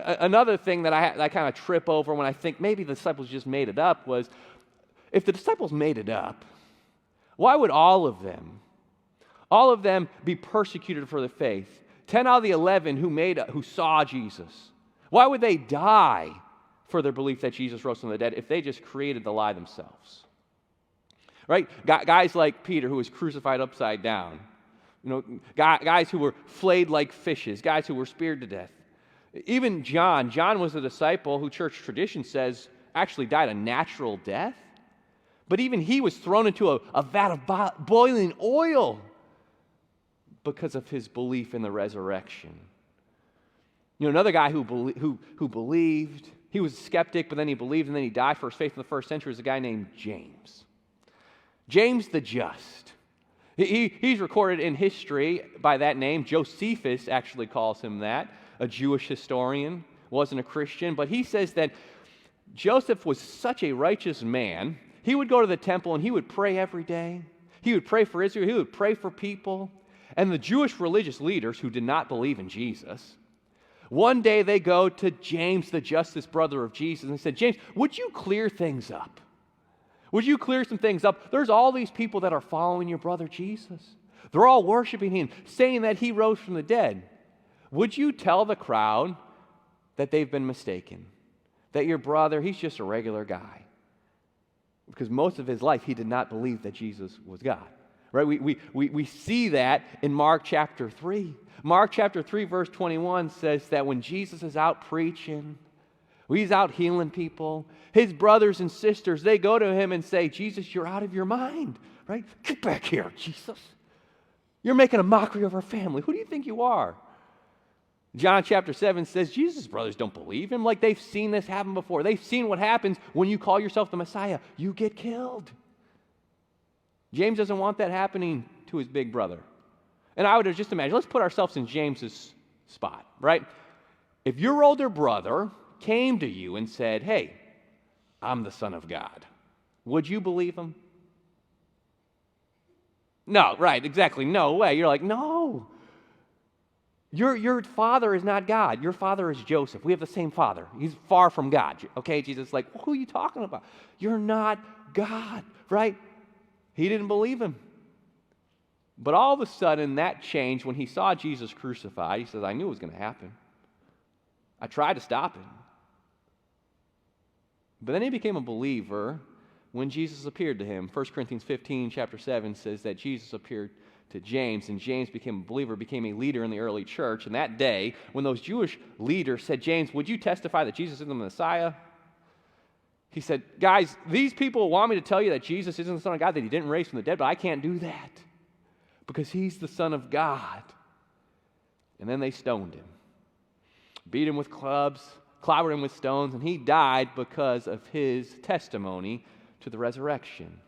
Another thing that I kind of trip over when I think maybe the disciples just made it up was, if the disciples made it up, why would all of them be persecuted for the faith? 10 out of the 11 who saw Jesus, why would they die for their belief that Jesus rose from the dead if they just created the lie themselves? Right? Guys like Peter, who was crucified upside down. Guys who were flayed like fishes, guys who were speared to death. Even John was a disciple who church tradition says actually died a natural death. But even he was thrown into a vat of boiling oil because of his belief in the resurrection. Another guy who believed, he was a skeptic, but then he believed and then he died for his faith in the first century, was a guy named James. James the Just. He's recorded in history by that name. Josephus actually calls him that, a Jewish historian, wasn't a Christian, but he says that Joseph was such a righteous man, he would go to the temple and he would pray every day. He would pray for Israel, he would pray for people. And the Jewish religious leaders who did not believe in Jesus, one day they go to James the Just, brother of Jesus, and they said, James, would you clear things up? Would you clear some things up? There's all these people that are following your brother Jesus. They're all worshiping him, saying that he rose from the dead. Would you tell the crowd that they've been mistaken? That your brother, he's just a regular guy? Because most of his life he did not believe that Jesus was God. Right? We see that in Mark chapter 3. Mark chapter 3 verse 21 says that when Jesus is out preaching, he's out healing people, his brothers and sisters, they go to him and say, Jesus, you're out of your mind, right? Get back here, Jesus. You're making a mockery of our family. Who do you think you are? John chapter 7 says Jesus' brothers don't believe him. Like they've seen this happen before. They've seen what happens when you call yourself the Messiah. You get killed. James doesn't want that happening to his big brother. And I would just imagine, let's put ourselves in James's spot, right? If your older brother came to you and said, hey, I'm the Son of God, would you believe him? No, right, exactly, no way. You're like, no. Your father is not God. Your father is Joseph. We have the same father. He's far from God. Okay, Jesus is like, who are you talking about? You're not God, right? He didn't believe him. But all of a sudden, that changed when he saw Jesus crucified. He says, I knew it was going to happen. I tried to stop it. But then he became a believer when Jesus appeared to him. 1 Corinthians 15, chapter 7 says that Jesus appeared to James, and James became a believer, became a leader in the early church. And that day, when those Jewish leaders said, James, would you testify that Jesus is the Messiah? He said, guys, these people want me to tell you that Jesus isn't the Son of God, that he didn't raise from the dead, but I can't do that because he's the Son of God. And then they stoned him, beat him with clubs, clobbered him with stones, and he died because of his testimony to the resurrection.